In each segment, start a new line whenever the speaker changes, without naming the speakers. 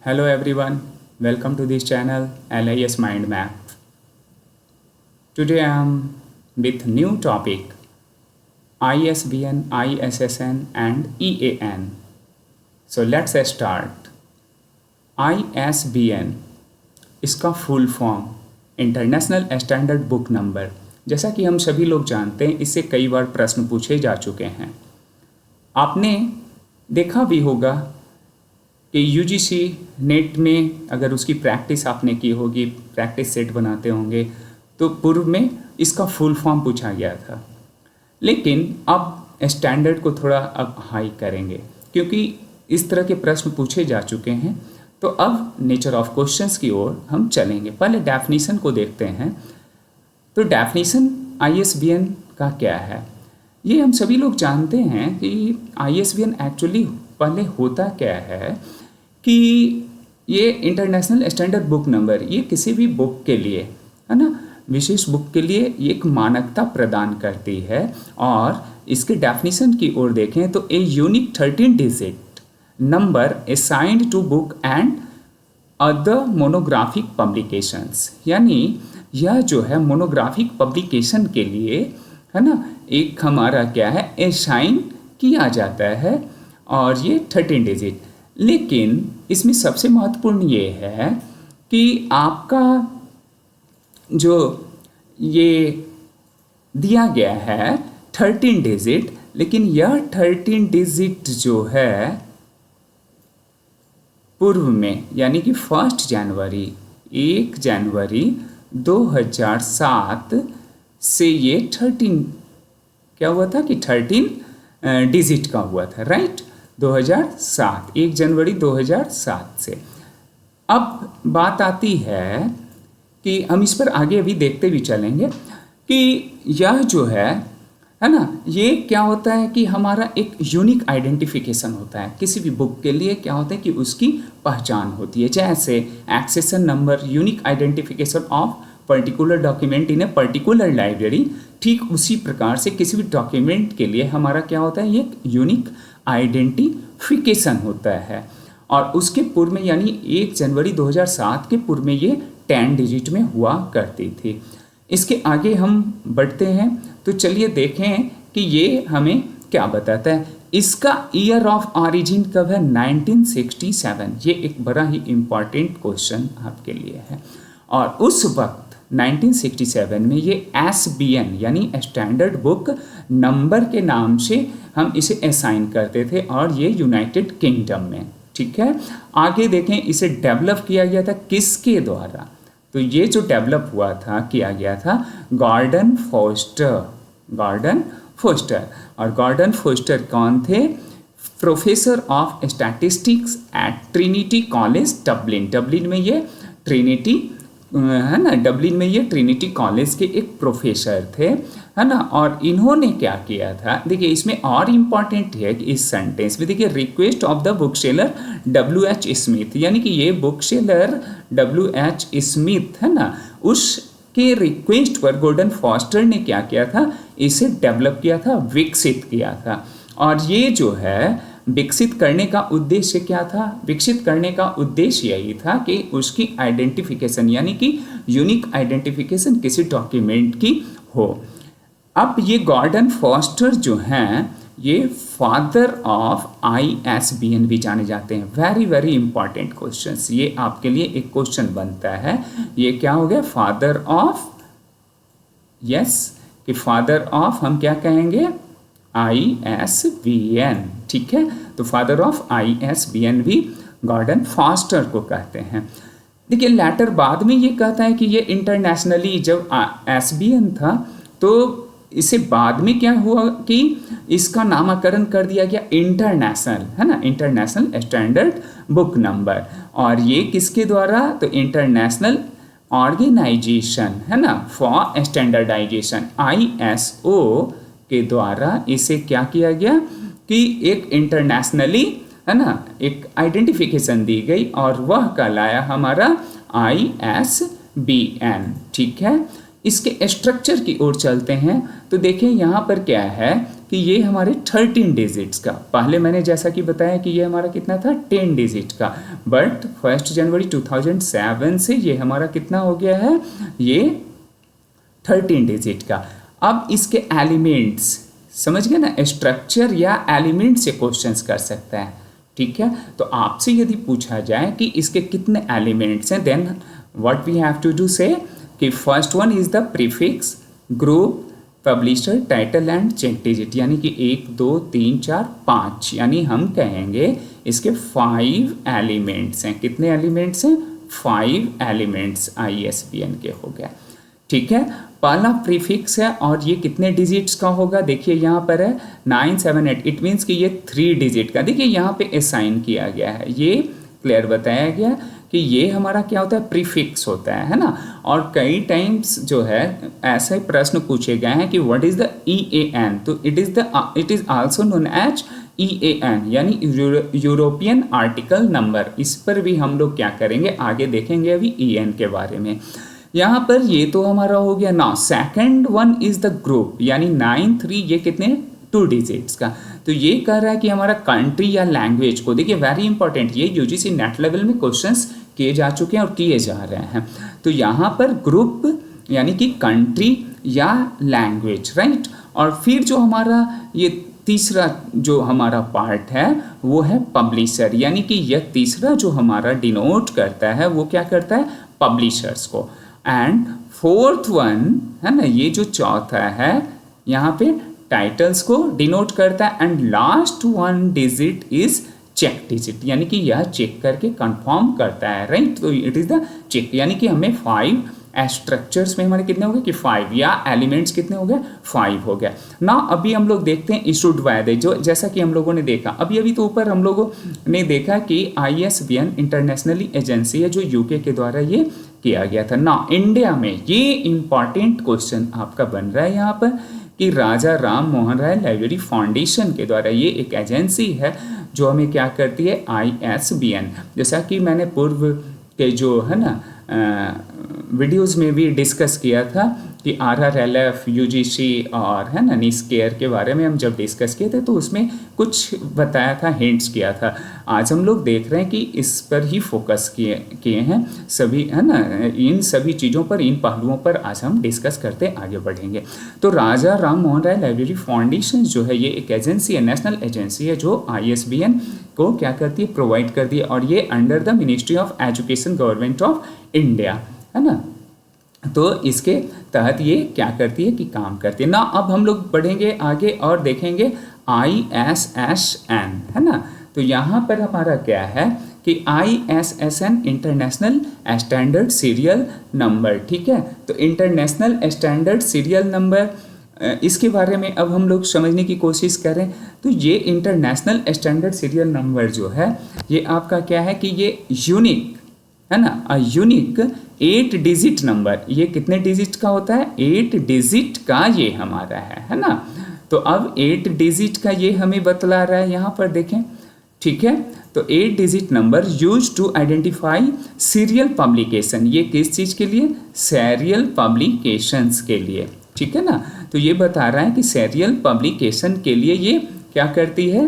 Hello everyone, welcome to this channel LIS Mind Map. Today I am with new topic ISBN, ISSN and EAN. So let's start. ISBN इसका full form international standard book number. जैसा कि हम सभी लोग जानते हैं, इससे कई बार प्रश्न पूछे जा चुके हैं। आपने देखा भी होगा कि UGC नेट में अगर उसकी प्रैक्टिस आपने की होगी, प्रैक्टिस सेट बनाते होंगे, तो पूर्व में इसका फुल फॉर्म पूछा गया था। लेकिन अब स्टैंडर्ड को थोड़ा अब हाई करेंगे, क्योंकि इस तरह के प्रश्न पूछे जा चुके हैं। तो अब नेचर ऑफ क्वेश्चंस की ओर हम चलेंगे। पहले डेफिनेशन को देखते हैं। तो डेफिनेशन ISBN का क्या है, ये हम सभी लोग जानते हैं कि ISBN एक्चुअली पहले होता क्या है कि ये इंटरनेशनल स्टैंडर्ड बुक नंबर, ये किसी भी बुक के लिए, है ना, विशेष बुक के लिए एक मानकता प्रदान करती है। और इसके डेफिनेशन की ओर देखें तो a unique 13 digit number assigned to book and other monographic publications, यानी यह जो है मोनोग्राफिक पब्लिकेशन के लिए, है ना, एक हमारा क्या है, असाइन किया जाता है और ये 13 डिजिट। लेकिन इसमें सबसे महत्वपूर्ण ये है कि आपका जो ये दिया गया है 13 डिजिट, लेकिन यह 13 डिजिट जो है पूर्व में, यानी कि 1 जनवरी 2007 से ये 13 क्या हुआ था कि 13 डिजिट का हुआ था, राइट। 2007, 1 जनवरी 2007 से। अब बात आती है कि हम इस पर आगे अभी देखते भी चलेंगे कि यह जो है ना, ये क्या होता है कि हमारा एक यूनिक आइडेंटिफिकेशन होता है। किसी भी बुक के लिए क्या होता है कि उसकी पहचान होती है। जैसे accession number, unique identification of particular document in a particular library, ठीक उसी प्रकार से किसी भी डॉक्यूमेंट के लिए हमारा क्या होता है, ये यूनिक आइडेंटिफिकेशन होता है। और उसके पूर्व में, यानी 1 जनवरी 2007 के पूर्व में ये 10 डिजिट में हुआ करती थी। इसके आगे हम बढ़ते हैं, तो चलिए देखें कि ये हमें क्या बताता है। इसका ईयर ऑफ ऑरिजिन कब है, 1967। ये एक बड़ा ही इम्पॉर्टेंट क्वेश्चन आपके लिए है। और उस वक्त 1967 में ये SBN यानी स्टैंडर्ड बुक नंबर के नाम से हम इसे असाइन करते थे, और ये यूनाइटेड किंगडम में, ठीक है। आगे देखें, इसे डेवलप किया गया था किसके द्वारा, तो ये जो डेवलप हुआ था, किया गया था गॉर्डन फोस्टर। और गॉर्डन फोस्टर कौन थे, professor of statistics at Trinity College Dublin में ये ट्रिनिटी, है ना, डब्लिन में ये ट्रिनिटी कॉलेज के एक प्रोफेसर थे, है ना। और इन्होंने क्या किया था, देखिए इसमें और इम्पॉर्टेंट है कि इस सेंटेंस में देखिए, request of the book seller WH Smith, यानी कि ये बुक सेलर WH स्मिथ, है ना, उसके रिक्वेस्ट पर गॉर्डन फोस्टर ने क्या किया था, इसे डेवलप किया था, विकसित किया था। और ये जो है विकसित करने का उद्देश्य क्या था, विकसित करने का उद्देश्य यही था कि उसकी आइडेंटिफिकेशन, यानी कि यूनिक आइडेंटिफिकेशन किसी डॉक्यूमेंट की हो। अब ये गॉर्डन फोस्टर जो हैं, ये फादर ऑफ ISBN भी जाने जाते हैं। वेरी वेरी इंपॉर्टेंट क्वेश्चंस, ये आपके लिए एक क्वेश्चन बनता है। ये क्या हो गया, फादर ऑफ, यस, कि फादर ऑफ हम क्या कहेंगे, ISBN, ठीक है। तो फादर ऑफ ISBN भी गॉर्डन फोस्टर को कहते हैं। देखिए लेटर बाद में ये कहता है कि ये इंटरनेशनली, जब SBN था तो इसे बाद में क्या हुआ कि इसका नामकरण कर दिया गया इंटरनेशनल, है ना, इंटरनेशनल स्टैंडर्ड बुक नंबर। और ये किसके द्वारा, तो इंटरनेशनल ऑर्गेनाइजेशन, है ना, फॉर स्टैंडर्डाइजेशन ISO के द्वारा इसे क्या किया गया कि एक इंटरनेशनली, है ना, एक आइडेंटिफिकेशन दी गई, और वह कहलाया हमारा ISBN, ठीक है। इसके स्ट्रक्चर की ओर चलते हैं, तो देखिए यहाँ पर क्या है कि ये हमारे 13 डिजिट्स का, पहले मैंने जैसा कि बताया कि ये हमारा कितना था 10 डिजिट का, बट 1 जनवरी 2007 से ये हमारा कितना हो गया है, ये 13 डिजिट का। अब इसके एलिमेंट्स समझ गए ना, स्ट्रक्चर या एलिमेंट से क्वेश्चंस कर सकता है, ठीक है। तो आपसे यदि पूछा जाए कि इसके कितने एलिमेंट्स हैं, then what we have to do से कि first one is the prefix, group, publisher, title and check digit, यानी कि 1 2 3 4 5, यानी हम कहेंगे इसके 5 एलिमेंट्स हैं। कितने एलिमेंट्स हैं? 5 एलिमेंट्स ISBN के हो गए, ठीक है। पहला प्रीफिक्स है और ये कितने डिजिट्स का होगा, देखिए यहाँ पर है 978, इट मीन्स कि ये 3 डिजिट का, देखिए यहाँ पे असाइन किया गया है, ये क्लियर बताया गया कि ये हमारा क्या होता है, प्रीफिक्स होता है ना। और कई टाइम्स जो है ऐसे प्रश्न पूछे गए हैं कि व्हाट इज द EAN, तो it is also known as EAN, यानी यूरोपियन आर्टिकल नंबर। इस पर भी हम लोग क्या करेंगे, आगे देखेंगे अभी EAN के बारे में। यहाँ पर ये तो हमारा हो गया ना। Second one is the group, यानी 93, ये कितने 2 डिजिट्स का। तो ये कह रहा है कि हमारा कंट्री या लैंग्वेज को, देखिए वेरी इंपॉर्टेंट, ये UGC नेट लेवल में क्वेश्चंस किए जा चुके हैं और किए जा रहे हैं। तो यहाँ पर ग्रुप यानी कि कंट्री या लैंग्वेज, राइट। और फिर जो हमारा ये तीसरा जो हमारा पार्ट है वो है पब्लिशर, यानी कि यह तीसरा जो हमारा डिनोट करता है वो क्या करता है, पब्लिशर्स को। एंड फोर्थ वन है ना, ये जो चौथा है यहाँ पे टाइटल्स को डिनोट करता है। And last one digit is check digit, यानी कि यह चेक करके कंफर्म करता है, राइट। तो इट इज द चेक, यानी कि हमें 5 स्ट्रक्चर्स में हमारे कितने हो गए कि 5, या एलिमेंट्स कितने हो गए 5 हो गया ना। अभी हम लोग देखते हैं इशूड बाय द, जो जैसा कि हम लोगों ने देखा अभी तो ऊपर हम लोगों ने देखा कि ISBN इंटरनेशनली एजेंसी है जो UK के द्वारा ये किया गया था ना। इंडिया में ये इंपॉर्टेंट क्वेश्चन आपका बन रहा है यहाँ पर कि राजा राम मोहन राय लाइब्रेरी फाउंडेशन के द्वारा, ये एक एजेंसी है जो हमें क्या करती है, ISBN। जैसा कि मैंने पूर्व के जो है ना वीडियोस में भी डिस्कस किया था कि RRLF, UGC और है ना NISCARE के बारे में हम जब डिस्कस किए थे तो उसमें कुछ बताया था, हिंट्स किया था। आज हम लोग देख रहे हैं कि इस पर ही फोकस किए हैं सभी, है ना, इन सभी चीज़ों पर, इन पहलुओं पर आज हम डिस्कस करते आगे बढ़ेंगे। तो राजा राम मोहन राय लाइब्रेरी फाउंडेशन जो है ये एक एजेंसी है, नेशनल एजेंसी है जो ISBN को क्या करती है, प्रोवाइड करती है, और ये under the ministry of education government of India, है ना। तो इसके तहत ये क्या करती है कि काम करती है ना। अब हम लोग बढ़ेंगे आगे और देखेंगे ISSN, है ना। तो यहाँ पर हमारा क्या है कि ISSN international standard serial number, ठीक है। तो इंटरनेशनल स्टैंडर्ड सीरियल नंबर, इसके बारे में अब हम लोग समझने की कोशिश करें तो ये इंटरनेशनल स्टैंडर्ड सीरियल नंबर जो है ये आपका क्या है कि ये यूनिक है ना, यूनिक 8 डिजिट नंबर, ये कितने डिजिट का होता है, 8 डिजिट का ये हमारा है ना। तो अब 8 डिजिट का ये हमें बतला रहा है यहाँ पर देखें, ठीक है। तो 8 digit number use to identify serial publication, ये किस चीज़ के लिए, सीरियल पब्लिकेशंस के लिए, ठीक है ना। तो ये बता रहा है कि सीरियल पब्लिकेशन के लिए ये क्या करती है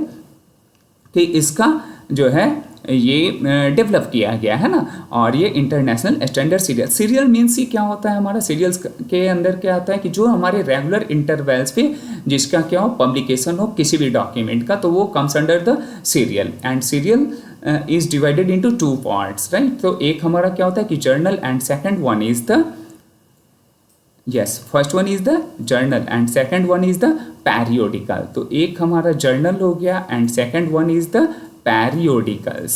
कि इसका जो है ये डेवलप किया गया है ना। और ये international standard serial means he क्या होता है, हमारा सीरियल्स के अंदर क्या आता है कि जो हमारे रेगुलर इंटरवल्स पे जिसका क्या हो पब्लिकेशन हो किसी भी डॉक्यूमेंट का, तो वो comes under the serial. And serial is divided into 2 parts, right. तो एक हमारा क्या होता है कि journal and second one is the, yes, first one is the journal and second one is the periodical. तो एक हमारा जर्नल हो गया and second one is the periodicals.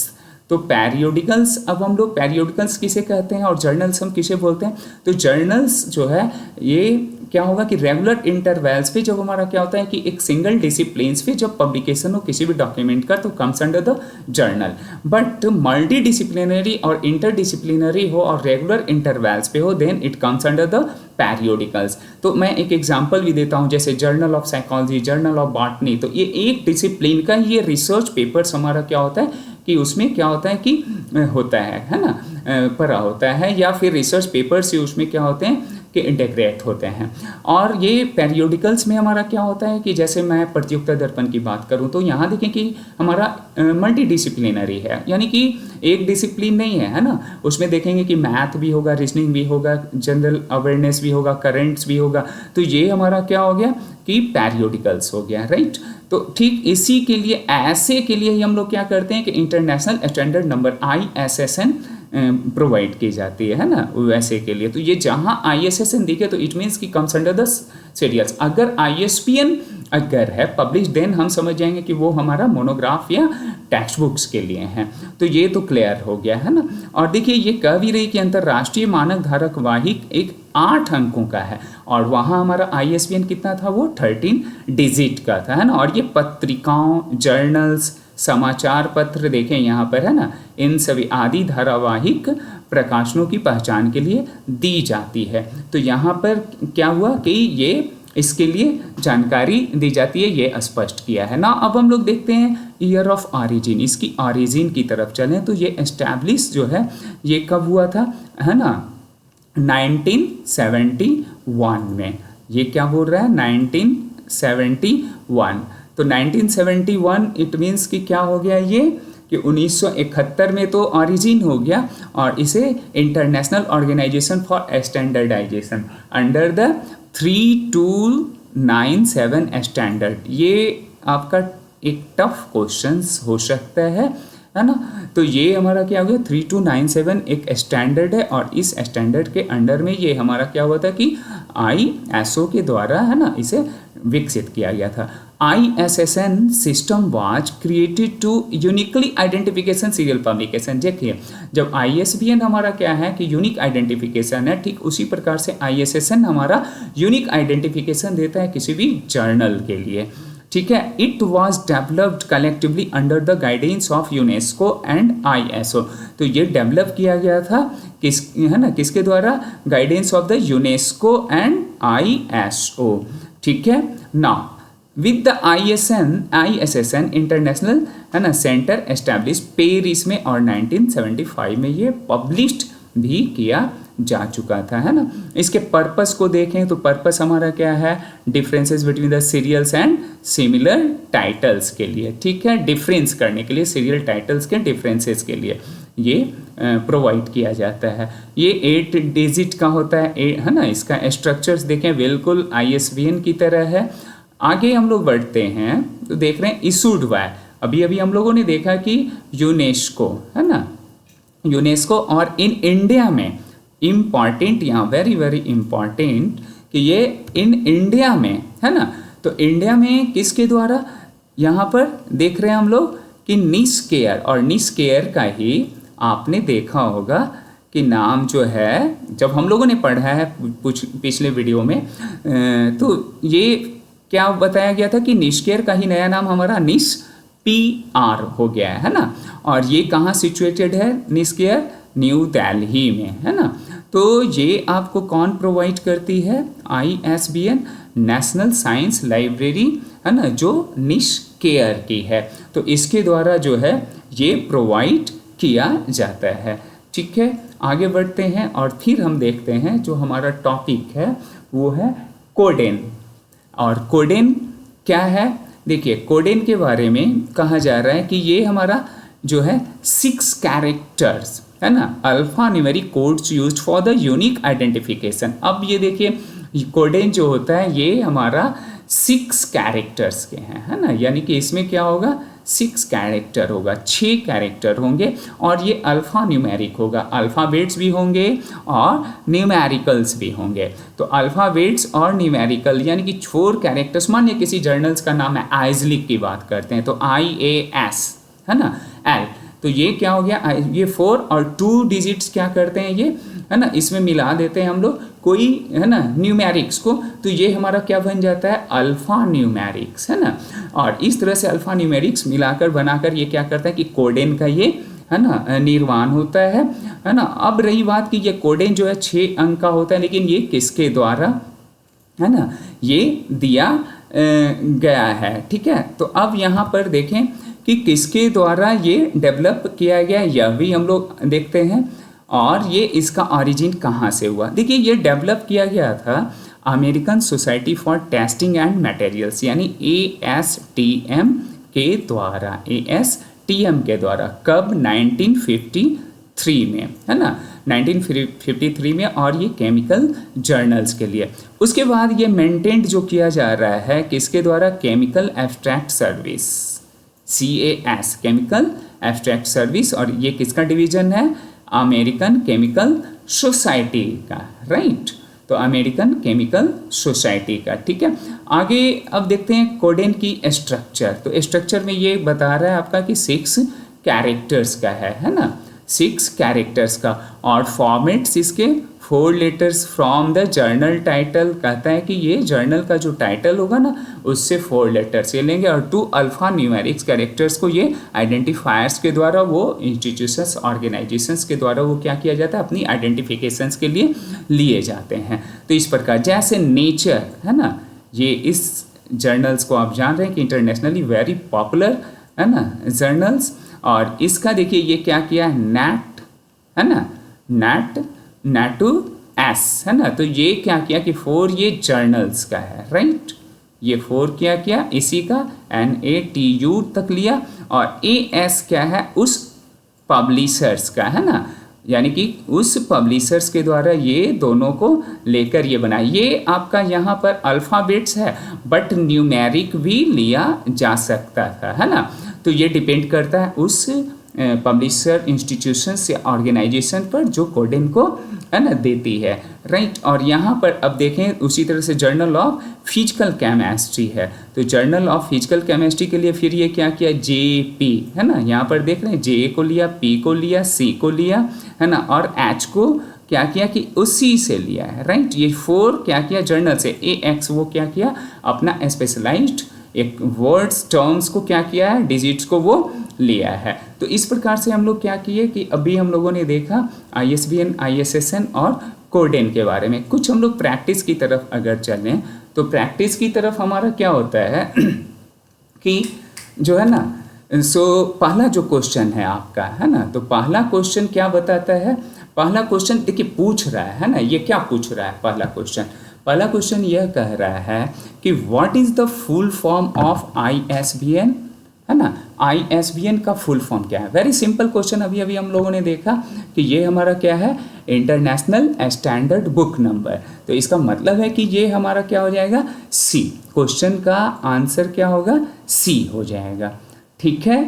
तो पेरियोडिकल्स, अब हम लोग पेरियोडिकल्स किसे कहते हैं और जर्नल्स हम किसे बोलते हैं, तो जर्नल्स जो है ये क्या होगा कि रेगुलर इंटरवल्स पे जब हमारा क्या होता है कि एक सिंगल डिसिप्लिन्स पे जब पब्लिकेशन हो किसी भी डॉक्यूमेंट का तो comes under the journal. But multidisciplinary और इंटरडिसिप्लिनरी हो और रेगुलर इंटरवल्स पे हो then it comes under the periodicals. तो मैं एक एग्जांपल भी देता हूँ, जैसे journal of psychology, journal of botany, तो ये एक डिसिप्लिन का ये रिसर्च पेपर्स हमारा क्या होता है कि उसमें क्या होता है कि होता है ना, पढ़ा होता है, या फिर रिसर्च पेपर्स ही उसमें क्या होते हैं के इंटीग्रेट होते हैं। और ये पेरियोडिकल्स में हमारा क्या होता है कि जैसे मैं प्रतियोगिता दर्पण की बात करूं तो यहाँ देखें कि हमारा मल्टी डिसिप्लिनरी है, यानी कि एक डिसिप्लिन नहीं है ना। उसमें देखेंगे कि मैथ भी होगा, रीजनिंग भी होगा, जनरल अवेयरनेस भी होगा, करेंट्स भी होगा। तो ये हमारा क्या हो गया कि पेरियोडिकल्स हो गया, राइट। तो ठीक इसी के लिए, ऐसे के लिए ही हम लोग क्या करते हैं कि international standard number ISSN provide की जाती है ना, वैसे के लिए। तो ये जहाँ ISSN दिखे तो इट मीन्स कि कम्स अंडर द सीरियल्स। अगर ISBN अगर है पब्लिश, देन हम समझ जाएंगे कि वो हमारा मोनोग्राफ या टेक्स्ट बुक्स के लिए हैं। तो ये तो क्लियर हो गया है ना। और देखिए ये कह भी रही कि अंतर्राष्ट्रीय मानक धारक वाहिक एक 8 अंकों का है, और वहाँ हमारा ISBN कितना था, वो 13 डिजिट का था, है ना। और ये पत्रिकाओं, जर्नल्स, समाचार पत्र देखें यहाँ पर, है ना, इन सभी आदि धारावाहिक प्रकाशनों की पहचान के लिए दी जाती है। तो यहाँ पर क्या हुआ कि ये इसके लिए जानकारी दी जाती है, ये स्पष्ट किया है ना। अब हम लोग देखते हैं ईयर ऑफ ऑरिजिन, इसकी ऑरिजिन की तरफ चलें तो ये एस्टैब्लिश जो है ये कब हुआ था, है ना, 1971 में। ये क्या बोल रहा है, 1971। तो 1971 इट मीन्स कि क्या हो गया ये कि 1971 में तो ऑरिजिन हो गया, और इसे international organization for standardization under the 3297 standard. ये आपका एक टफ क्वेश्चंस हो सकता है ना। तो ये हमारा क्या हो गया, 3297 एक स्टैंडर्ड है, और इस स्टैंडर्ड के अंडर में ये हमारा क्या हुआ था कि ISO के द्वारा, है ना, इसे विकसित किया गया था। ISSN system was created to uniquely identification serial publication. देखिए जब ISBN हमारा क्या है कि यूनिक आइडेंटिफिकेशन है, ठीक उसी प्रकार से ISSN हमारा यूनिक आइडेंटिफिकेशन देता है किसी भी जर्नल के लिए, ठीक है। It was developed collectively under the guidance of UNESCO and ISO। तो ये डेवलप किया गया था किस, है ना, किसके द्वारा, guidance of the UNESCO and ISO, ठीक है ना। विद द ISSN इंटरनेशनल, है ना, सेंटर एस्टैब्लिश पेरिस में, और 1975 में ये पब्लिश्ड भी किया जा चुका था, है ना। इसके पर्पस को देखें तो पर्पस हमारा क्या है, differences between the serials and similar titles के लिए, ठीक है, डिफरेंस करने के लिए सीरियल टाइटल्स के डिफरेंसेस के लिए ये प्रोवाइड किया जाता है। ये 8 डिजिट का होता है ना। इसका स्ट्रक्चर्स देखें बिल्कुल ISBN की तरह है। आगे हम लोग बढ़ते हैं तो देख रहे हैं इशूड बाय, अभी अभी हम लोगों ने देखा कि यूनेस्को, है ना, यूनेस्को, और इन इंडिया में इम्पॉर्टेंट, यहाँ वेरी वेरी इम्पॉर्टेंट कि ये इन इंडिया में, है ना। तो इंडिया में किसके द्वारा, यहाँ पर देख रहे हैं हम लोग कि निस्केयर, और निस्केयर का ही आपने देखा होगा कि नाम जो है, जब हम लोगों ने पढ़ा है पिछले वीडियो में, तो ये क्या बताया गया था कि निस्केयर का ही नया नाम हमारा NISPR हो गया है ना। और ये कहाँ सिचुएटेड है निस्केयर, न्यू दिल्ली में, है ना। तो ये आपको कौन प्रोवाइड करती है, ISBN नेशनल साइंस लाइब्रेरी, है ना, जो निस्केयर की है। तो इसके द्वारा जो है ये प्रोवाइड किया जाता है, ठीक है। आगे बढ़ते हैं और फिर हम देखते हैं जो हमारा टॉपिक है वो है कोडेन। और कोडेन क्या है, देखिए कोडेन के बारे में कहा जा रहा है कि ये हमारा जो है 6 कैरेक्टर्स, है ना, alpha numeric codes used for the unique identification. अब ये देखिए कोडेन जो होता है ये हमारा 6 कैरेक्टर्स के हैं, है ना, यानी कि इसमें क्या होगा 6 कैरेक्टर होगा, 6 कैरेक्टर होंगे, और ये अल्फ़ा न्यूमेरिक होगा, अल्फ़ाबेट्स भी होंगे और न्यूमेरिकल्स भी होंगे। तो अल्फ़ाबेट्स और न्यूमेरिकल यानी कि 4 कैरेक्टर्स, मानिए किसी जर्नल्स का नाम है आइजलिक की बात करते हैं तो IAS, है ना, L, तो ये क्या हो गया, ये 4 और 2 डिजिट्स क्या करते हैं ये, है ना, इसमें मिला देते हैं हम लोग कोई, है ना, न्यूमेरिक्स को, तो ये हमारा क्या बन जाता है अल्फ़ा न्यूमेरिक्स, है ना। और इस तरह से अल्फ़ा न्यूमेरिक्स मिलाकर बनाकर ये क्या करता है कि कोडेन का ये, है ना, निर्माण होता है ना। अब रही बात कि ये कोडेन जो है 6 अंक का होता है, लेकिन ये किसके द्वारा, है ना, ये दिया गया है, ठीक है। तो अब यहाँ पर देखें कि किसके द्वारा ये डेवलप किया गया, यह भी हम लोग देखते हैं। और ये इसका ओरिजिन कहाँ से हुआ। देखिए ये डेवलप किया गया था American society for testing and materials यानी ASTM के द्वारा, ASTM के द्वारा। कब? 1953 में, है ना, 1953 में। और ये केमिकल जर्नल्स के लिए। उसके बाद ये मेंटेन्ड जो किया जा रहा है किसके द्वारा? Chemical abstract service, CAS, chemical abstract service. और ये किसका डिवीजन है? अमेरिकन केमिकल सोसाइटी का, राइट। तो अमेरिकन केमिकल सोसाइटी का, ठीक है। आगे अब देखते हैं कोडेन की स्ट्रक्चर। तो स्ट्रक्चर में ये बता रहा है आपका कि 6 कैरेक्टर्स का है ना, 6 कैरेक्टर्स का। और फॉर्मेट्स इसके 4 letters from the journal title. कहता है कि ये जर्नल का जो टाइटल होगा ना उससे 4 लेटर्स ये लेंगे। और 2 अल्फा न्यूमेरिक्स कैरेक्टर्स को ये आइडेंटिफायर्स के द्वारा, वो इंस्टीट्यूशंस ऑर्गेनाइजेशंस के द्वारा वो क्या किया जाता है, अपनी आइडेंटिफिकेशंस के लिए लिए जाते हैं। तो इस प्रकार जैसे नेचर, है ना, ये इस जर्नल्स को आप जान रहे हैं कि इंटरनेशनली वेरी पॉपुलर, है ना, जर्नल्स। और इसका देखिए ये क्या किया है, नेट, है ना, नेटू एस, है ना। तो ये क्या किया कि 4 ये जर्नल्स का है, राइट। ये 4 क्या किया, इसी का NATU तक लिया। और AS क्या है, उस पब्लिशर्स का, है ना, यानी कि उस पब्लिशर्स के द्वारा ये दोनों को लेकर ये बना। ये आपका यहाँ पर अल्फ़ाबेट्स है बट न्यूमेरिक भी लिया जा सकता था, है ना। तो ये डिपेंड करता है उस पब्लिशर इंस्टीट्यूशंस या ऑर्गेनाइजेशन पर जो कोडेन को, है ना, देती है, राइट। और यहाँ पर अब देखें उसी तरह से जर्नल ऑफ फिजिकल केमिस्ट्री है। तो जर्नल ऑफ फिजिकल केमिस्ट्री के लिए फिर ये क्या किया, JP, है ना। यहाँ पर देख रहे हैं J को लिया, P को लिया, C को लिया, है ना, और H को क्या किया कि उसी से लिया है, राइट। ये 4 क्या किया जर्नल से। AX वो क्या किया, अपना स्पेशलाइज्ड एक वर्ड्स टर्म्स को क्या किया है, डिजिट्स को वो लिया है। तो इस प्रकार से हम लोग क्या किए कि अभी हम लोगों ने देखा ISBN, ISSN और कोडेन के बारे में। कुछ हम लोग प्रैक्टिस की तरफ अगर चलें तो प्रैक्टिस की तरफ हमारा क्या होता है कि जो है ना, पहला जो क्वेश्चन है आपका, है ना, तो पहला क्वेश्चन क्या बताता है। पहला क्वेश्चन देखिए पूछ रहा है ना, ये क्या पूछ रहा है पहला क्वेश्चन यह कह रहा है कि what is the full form of ISBN, है ना। ISBN का फुल फॉर्म क्या है। Very simple question. अभी हम लोगों ने देखा कि ये हमारा क्या है, इंटरनेशनल स्टैंडर्ड बुक नंबर। तो इसका मतलब है कि ये हमारा क्या हो जाएगा, C। क्वेश्चन का आंसर क्या होगा, C हो जाएगा, ठीक है।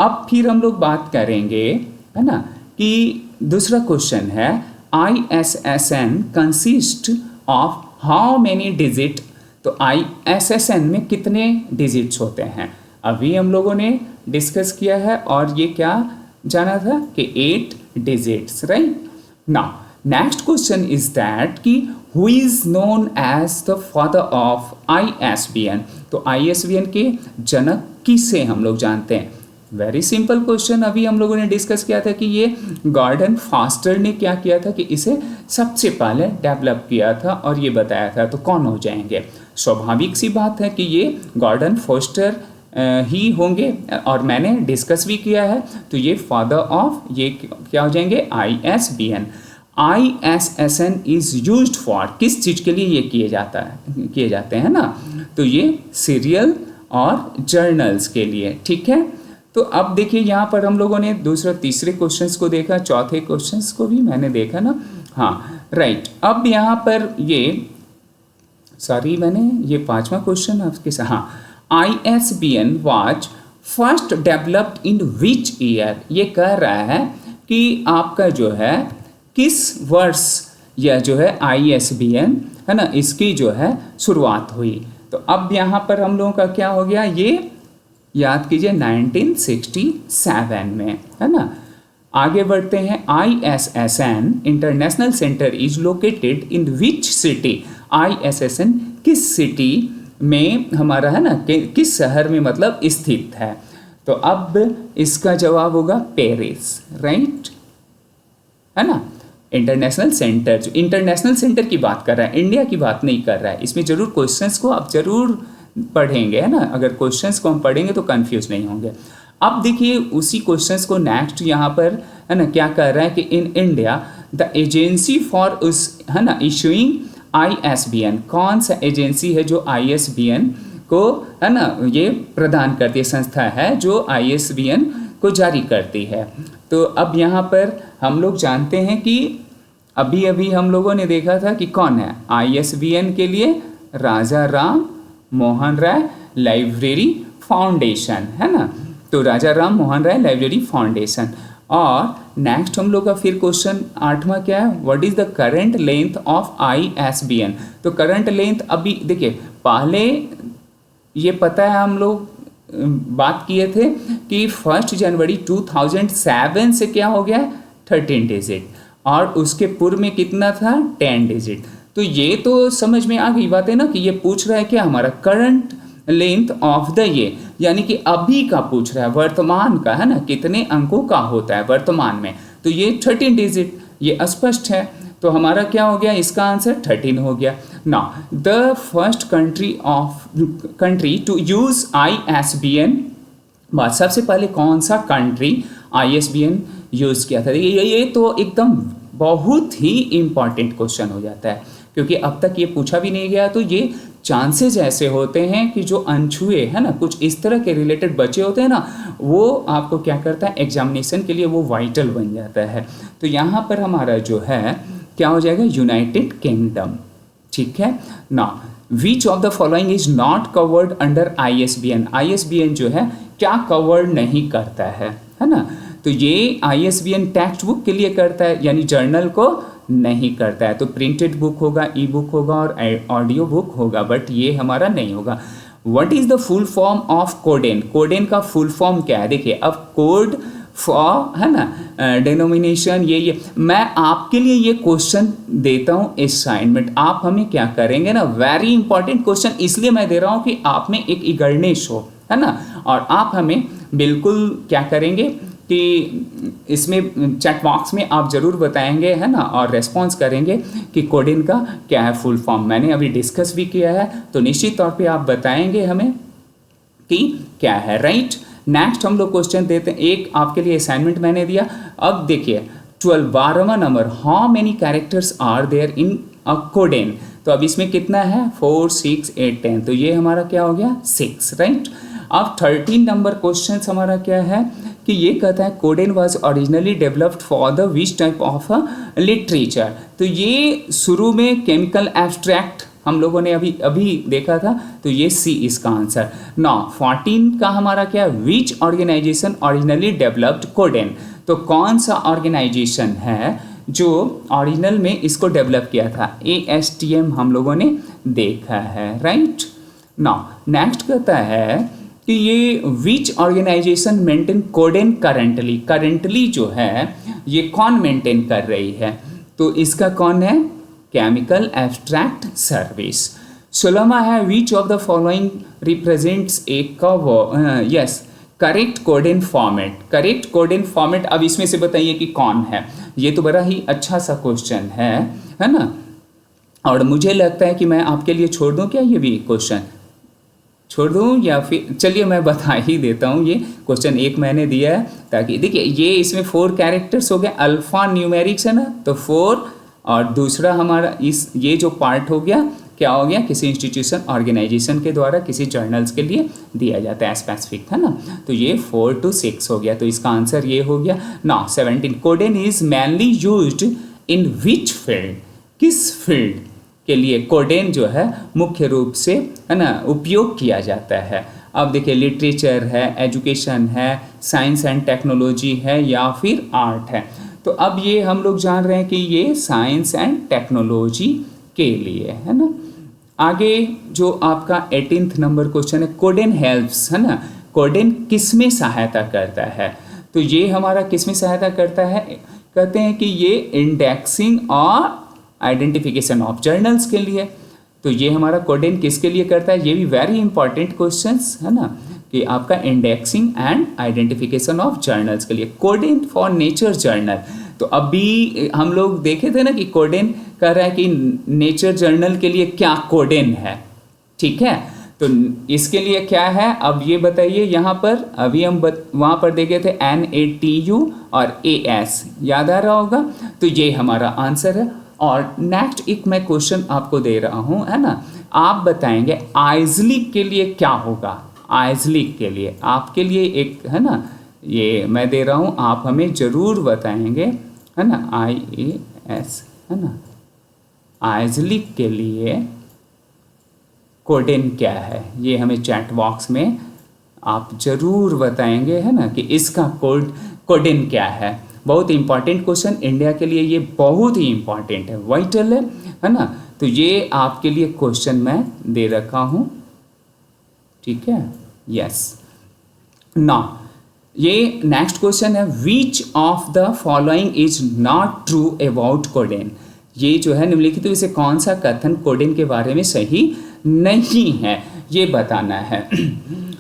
अब फिर हम लोग बात करेंगे, है ना, कि दूसरा क्वेश्चन है ISSN consist of how many digit. तो ISSN में कितने डिजिट्स होते हैं अभी हम लोगों ने डिस्कस किया है। और ये क्या जाना था कि 8 digits, right. Now next question is that कि who is known as the father of ISBN। तो ISBN के जनक किसे हम लोग जानते हैं। Very simple question. अभी हम लोगों ने डिस्कस किया था कि ये गॉर्डन फास्टर ने क्या किया था कि इसे सबसे पहले डेवलप किया था और ये बताया था। तो कौन हो जाएंगे, स्वाभाविक सी बात है कि ये गॉर्डन फास्टर ही होंगे। और मैंने डिस्कस भी किया है। तो ये फादर ऑफ ये क्या हो जाएंगे, ISBN। ISSN is used for, किस चीज़ के लिए ये किए जाते हैं ना, तो ये सीरियल और जर्नल्स के लिए, ठीक है। तो अब देखिए यहाँ पर हम लोगों ने दूसरा तीसरे क्वेश्चंस को देखा, चौथे क्वेश्चंस को भी मैंने देखा ना, हाँ, राइट। अब यहाँ पर मैंने ये 5वां क्वेश्चन आपके साथ, हाँ, ISBN was first developed in which year. ये कह रहा है कि आपका जो है किस वर्ष यह जो है ISBN, है ना, इसकी जो है शुरुआत हुई। तो अब यहाँ पर हम लोगों का क्या हो गया, ये याद कीजिए 1967 में, है ना। आगे बढ़ते हैं। ISSN international centre is located in which city. ISSN किस सिटी में हमारा, है ना, किस शहर में मतलब स्थित है। तो अब इसका जवाब होगा पेरिस, राइट, है ना। इंटरनेशनल सेंटर, जो इंटरनेशनल सेंटर की बात कर रहा है, इंडिया की बात नहीं कर रहा है। इसमें जरूर क्वेश्चंस को आप जरूर पढ़ेंगे, है ना। अगर क्वेश्चंस को हम पढ़ेंगे तो कंफ्यूज नहीं होंगे। अब देखिए उसी क्वेश्चंस को नेक्स्ट यहाँ पर है ना क्या कर रहा है कि in India the agency for उस है ना इशूइंग ISBN, कौन सा एजेंसी है जो ISBN को है ना ये प्रदान करती है, संस्था है जो ISBN को जारी करती है। तो अब यहाँ पर हम लोग जानते हैं कि अभी अभी हम लोगों ने देखा था कि कौन है ISBN के लिए राजा राम मोहन राय लाइब्रेरी फाउंडेशन, है ना। तो राजा राम मोहन राय लाइब्रेरी फाउंडेशन। और नेक्स्ट हम लोग का फिर क्वेश्चन 8वां क्या है, what is the current length of ISBN। तो करंट लेंथ अभी देखिए पहले ये पता है हम लोग बात किए थे कि 1 जनवरी 2007 से क्या हो गया 13 डिजिट, और उसके पूर्व में कितना था 10 डिजिट। तो ये तो समझ में आ गई बात है ना कि ये पूछ रहा है क्या हमारा करंट लेंथ ऑफ द ये, यानी कि अभी का पूछ रहा है, वर्तमान का, है ना, कितने अंकों का होता है वर्तमान में। तो ये 13 डिजिट, ये स्पष्ट है। तो हमारा क्या हो गया, इसका आंसर 13 हो गया। Now the first country to use ISBN, बात सबसे पहले कौन सा कंट्री ISBN यूज किया था। ये तो एकदम बहुत ही इम्पॉर्टेंट क्वेश्चन हो जाता है, क्योंकि अब तक ये पूछा भी नहीं गया। तो ये चांसेस ऐसे होते हैं कि जो अनछुए है ना, कुछ इस तरह के रिलेटेड बचे होते हैं ना, वो आपको क्या करता है एग्जामिनेशन के लिए वो वाइटल बन जाता है। तो यहाँ पर हमारा जो है क्या हो जाएगा, यूनाइटेड किंगडम। ठीक है ना। विच of the following is not covered under ISBN। ISBN जो है क्या कवर्ड नहीं करता है ना। तो ये ISBN टेक्स्ट बुक के लिए करता है, यानी जर्नल को नहीं करता है। तो प्रिंटेड बुक होगा, ई बुक होगा और ऑडियो बुक होगा, बट ये हमारा नहीं होगा। What is the full form of codeine. Codeine का फुल फॉर्म क्या है, देखिए अब कोड फॉर है ना डेनोमिनेशन, ये मैं आपके लिए ये क्वेश्चन देता हूँ असाइनमेंट। आप हमें क्या करेंगे ना, वेरी इंपॉर्टेंट क्वेश्चन इसलिए मैं दे रहा हूँ कि आप में एक इगरनेस हो, है ना। और आप हमें बिल्कुल क्या करेंगे कि इसमें चैट बॉक्स में आप ज़रूर बताएंगे, है ना, और रेस्पॉन्स करेंगे कि कोडेन का क्या है फुल फॉर्म। मैंने अभी डिस्कस भी किया है, तो निश्चित तौर पे आप बताएंगे हमें कि क्या है, राइट। नेक्स्ट हम लोग क्वेश्चन देते हैं, एक आपके लिए असाइनमेंट मैंने दिया। अब देखिए 12वां number, how many characters are there in a coden. तो अब इसमें कितना है 4, 6, 8, 10, तो ये हमारा क्या हो गया 6, राइट। अब 13 नंबर क्वेश्चन हमारा क्या है कि ये कहता है codeine was originally developed for the which type of literature. तो ये शुरू में केमिकल एब्स्ट्रैक्ट हम लोगों ने अभी देखा था, तो ये सी इसका आंसर। नाउ 14 का हमारा क्या है, विच ऑर्गेनाइजेशन ओरिजिनली डेवलप्ड कोडेन। तो कौन सा ऑर्गेनाइजेशन है जो ओरिजिनल में इसको डेवलप किया था, ASTM हम लोगों ने देखा है, राइट। नाउ नेक्स्ट कहता है कि ये which organisation maintain coden currently. Currently जो है ये कौन मेंटेन कर रही है, तो इसका कौन है, केमिकल एब्स्ट्रैक्ट सर्विस। 16वां है which of the following represents a cover, yes correct coden format. Correct coden format, अब इसमें से बताइए कि कौन है। ये तो बड़ा ही अच्छा सा क्वेश्चन है ना। और मुझे लगता है कि मैं आपके लिए छोड़ दूं क्या, ये भी क्वेश्चन छोड़ दूं, या फिर चलिए मैं बता ही देता हूँ। ये क्वेश्चन एक मैंने दिया है, ताकि देखिए ये इसमें 4 कैरेक्टर्स हो गए, अल्फा न्यूमेरिक्स है ना, तो 4, और दूसरा हमारा ये जो पार्ट हो गया क्या हो गया, किसी इंस्टीट्यूशन ऑर्गेनाइजेशन के द्वारा किसी जर्नल्स के लिए दिया जाता है स्पेसिफिक, है ना। तो ये 4 to 6 हो गया, तो इसका आंसर ये हो गया। Now 17 codeine is mainly used in which field. किस फील्ड के लिए कोडेन जो है मुख्य रूप से है ना उपयोग किया जाता है। अब देखिए लिटरेचर है, एजुकेशन है, साइंस एंड टेक्नोलॉजी है, या फिर आर्ट है। तो अब ये हम लोग जान रहे हैं कि ये साइंस एंड टेक्नोलॉजी के लिए है ना। आगे जो आपका 18th नंबर क्वेश्चन है, कोडेन हेल्प्स, है ना। कोडेन किस में सहायता करता है, तो ये हमारा किस में सहायता करता है, कहते हैं कि ये इंडेक्सिंग और आइडेंटिफिकेशन ऑफ जर्नल्स के लिए। तो ये हमारा कोडेन किसके लिए करता है, ये भी वेरी इंपॉर्टेंट क्वेश्चंस है ना, कि आपका indexing and identification of journals के लिए। कोडेन फॉर नेचर जर्नल, तो अभी हम लोग देखे थे ना कि कोडेन कह रहा है कि नेचर जर्नल के लिए क्या कोडेन है, ठीक है। तो इसके लिए क्या है, अब ये बताइए यहाँ पर, अभी हम वहाँ पर देखे थे NATU और AS, याद आ रहा होगा, तो ये हमारा आंसर है। और नेक्स्ट एक मैं क्वेश्चन आपको दे रहा हूँ, है ना, आप बताएंगे आइजलिक के लिए क्या होगा। आइजलिक के लिए आपके लिए एक, है ना, ये मैं दे रहा हूँ, आप हमें ज़रूर बताएंगे, है ना, IAS, है ना, आइजलिक के लिए कोडेन क्या है, ये हमें चैट बॉक्स में आप ज़रूर बताएंगे, है ना, कि इसका कोडेन क्या है। बहुत इंपॉर्टेंट क्वेश्चन, इंडिया के लिए ये बहुत ही इंपॉर्टेंट है, वाइटल है ना। तो ये आपके लिए क्वेश्चन मैं दे रखा हूँ, ठीक है, यस। नाउ ये नेक्स्ट क्वेश्चन है, which of the following is not true about codeine. ये जो है निम्नलिखित में से कौन सा कथन कोडेन के बारे में सही नहीं है, ये बताना है।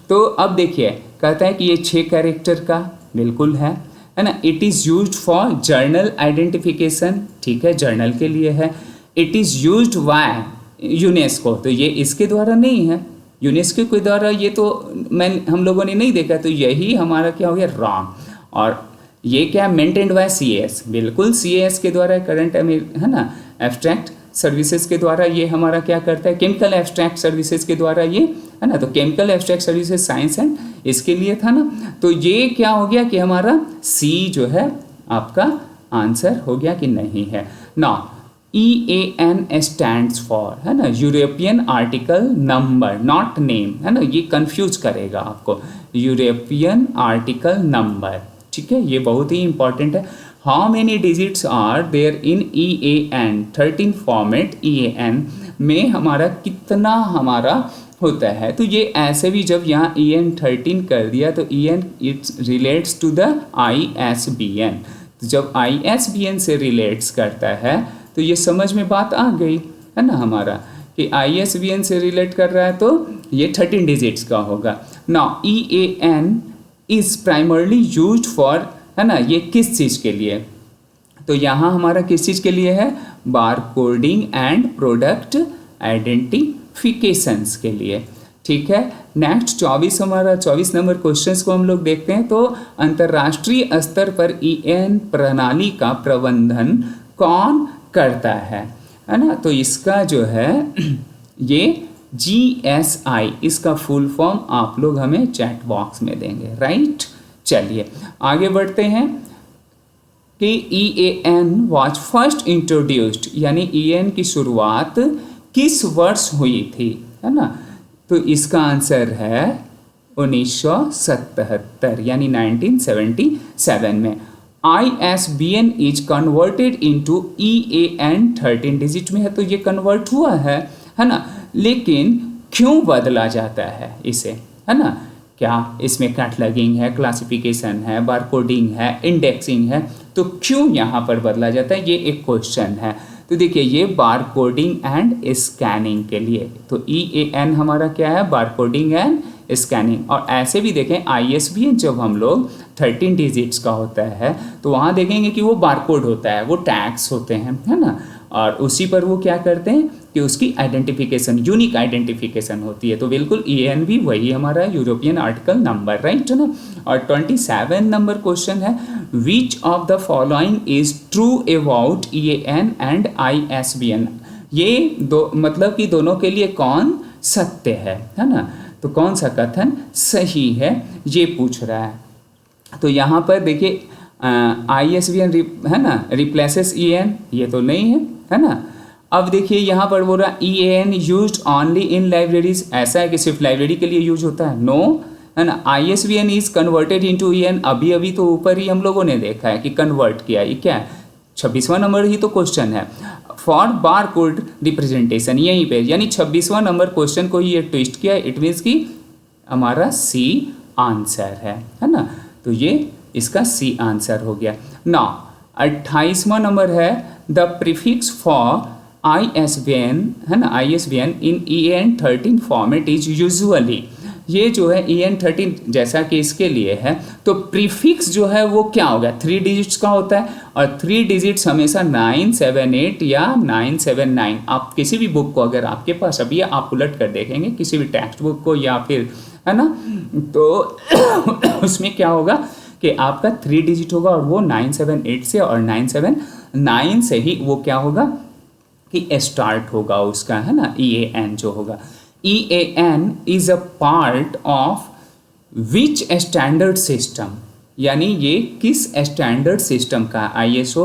तो अब देखिए, कहता है कि ये 6 कैरेक्टर का बिल्कुल है ना। It is used for journal identification, ठीक है, जर्नल के लिए है। It is used by UNESCO, तो ये इसके द्वारा नहीं है, यूनेस्को के द्वारा ये तो हम लोगों ने नहीं देखा, तो यही हमारा क्या हो गया, रॉन्ग। और ये क्या, मेंटेन्ड बाय CAS, बिल्कुल CAS के द्वारा, करंट है ना, एब्स्ट्रैक्ट सर्विसेज के द्वारा ये हमारा क्या करता है, केमिकल एब्स्ट्रैक्ट सर्विसेज के द्वारा ये, है ना। तो chemical abstract services science and इसके लिए था ना, तो ये क्या हो गया कि हमारा C जो है आपका आंसर हो गया कि नहीं है ना। EAN स्टैंड्स फॉर, है ना, European article number, not name, है ना, ये कंफ्यूज करेगा आपको, यूरोपियन आर्टिकल नंबर, ठीक है, ये बहुत ही इंपॉर्टेंट है। How many digits are there in EAN 13 format, EAN में हमारा कितना हमारा होता है, तो ये ऐसे भी जब यहाँ EN 13 कर दिया तो EN it's relates to the ISBN, तो जब ISBN से रिलेट्स करता है तो ये समझ में बात आ गई, है ना, हमारा कि ISBN से रिलेट कर रहा है तो ये 13 डिजिट्स का होगा। Now EAN is primarily used for, है ना, ये किस चीज़ के लिए, तो यहाँ हमारा किस चीज़ के लिए है, बार कोडिंग एंड प्रोडक्ट आइडेंटिफिकेशंस के लिए, ठीक है। नेक्स्ट 24 हमारा 24 नंबर क्वेश्चंस को हम लोग देखते हैं। तो अंतर्राष्ट्रीय स्तर पर EAN प्रणाली का प्रबंधन कौन करता है ना, तो इसका जो है ये GSI, इसका फुल फॉर्म आप लोग हमें चैट बॉक्स में देंगे, राइट। चलिए आगे बढ़ते हैं कि EAN वाज फर्स्ट इंट्रोड्यूस्ड, यानी EAN की शुरुआत किस वर्ष हुई थी, है ना, तो इसका आंसर है 1977, यानी 1977 में। ISBN is converted into EAN 13 digit में है, तो ये कन्वर्ट हुआ है ना, लेकिन क्यों बदला जाता है इसे, है ना, क्या इसमें कैटलॉगिंग है, क्लासिफिकेशन है, बारकोडिंग है, इंडेक्सिंग है, तो क्यों यहाँ पर बदला जाता है, ये एक क्वेश्चन है। तो देखिए ये बारकोडिंग एंड स्कैनिंग के लिए, तो EAN हमारा क्या है, बारकोडिंग एंड स्कैनिंग। और ऐसे भी देखें ISBN जब हम लोग 13 डिजिट्स का होता है तो वहाँ देखेंगे कि वो बारकोड होता है, वो टैग्स होते हैं, है ना, और उसी पर वो क्या करते हैं कि उसकी आइडेंटिफिकेशन, यूनिक आइडेंटिफिकेशन होती है। तो बिल्कुल EAN भी वही हमारा यूरोपियन आर्टिकल नंबर, राइट ना। और 27 नंबर क्वेश्चन है, which of the following is true about EAN and ISBN। ये दो मतलब कि दोनों के लिए कौन सत्य है ना, तो कौन सा कथन सही है ये पूछ रहा है। तो यहाँ पर देखिए ISBN है ना रिप्लेसेस EAN, ये तो नहीं है ना। अब देखिए यहाँ पर बोल रहा EAN used only in libraries, ऐसा है कि सिर्फ लाइब्रेरी के लिए यूज होता है, नो, है ना। ISBN is converted into EAN, अभी अभी तो ऊपर ही हम लोगों ने देखा है कि कन्वर्ट किया, ये क्या है 26वां नंबर ही तो क्वेश्चन है, फॉर बार कोड रिप्रेजेंटेशन, यहीं पे यानी 26वां नंबर क्वेश्चन को ही ये ट्विस्ट किया, इट मीन्स कि हमारा C आंसर है ना, तो ये इसका C आंसर हो गया। ना 28वां नंबर है, द प्रीफिक्स फॉर ISBN, है ना, ISBN in EAN 13 format is usually, ये जो है EAN 13 जैसा कि इसके लिए है, तो प्रीफिक्स जो है वो क्या हो गया, 3 डिजिट्स का होता है, और 3 डिजिट्स हमेशा 978 या 979। आप किसी भी बुक को अगर आपके पास अभी आप उलट कर देखेंगे किसी भी टेक्स्ट बुक को या फिर, है ना, तो उसमें क्या होगा कि आपका 3 डिजिट होगा और वो 978 से और 979 से ही वो क्या होगा कि स्टार्ट होगा उसका, है ना, EAN जो होगा। EAN is a part of which standard system, यानी ये किस स्टैंडर्ड सिस्टम का, ISO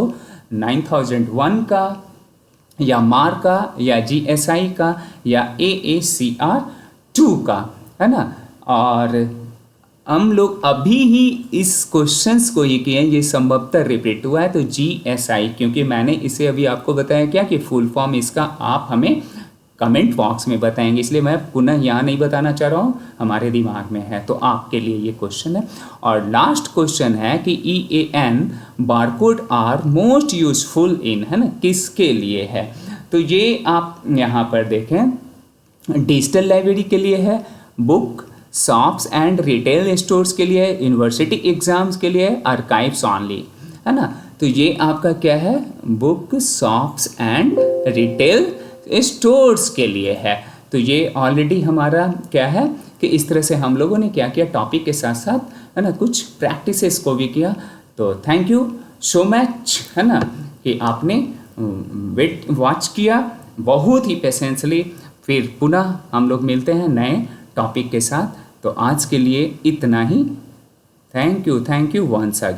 9001 का या मार का या GSI का या AACR 2 का, है ना। और हम लोग अभी ही इस क्वेश्चंस को ये किए हैं, ये संभवतः रिपीट हुआ है, तो GSI, क्योंकि मैंने इसे अभी आपको बताया क्या कि फुल फॉर्म इसका आप हमें कमेंट बॉक्स में बताएंगे, इसलिए मैं पुनः यहाँ नहीं बताना चाह रहा हूँ, हमारे दिमाग में है, तो आपके लिए ये क्वेश्चन है। और लास्ट क्वेश्चन है कि EAN barcode are most useful in, है ना, किसके लिए है, तो ये आप यहाँ पर देखें, डिजिटल लाइब्रेरी के लिए है, book shops and retail stores के लिए, यूनिवर्सिटी एग्जाम्स के लिए, आर्काइव्स ऑनली, है ना। तो ये आपका क्या है, book shops and retail stores के लिए है। तो ये ऑलरेडी हमारा क्या है कि इस तरह से हम लोगों ने क्या किया, टॉपिक के साथ साथ, है ना, कुछ प्रैक्टिसेस को भी किया। तो थैंक यू सो मच, है ना, कि आपने वॉच किया बहुत ही पेशेंसली। फिर पुनः हम लोग मिलते हैं नए टॉपिक के साथ। तो आज के लिए इतना ही। Thank you once again.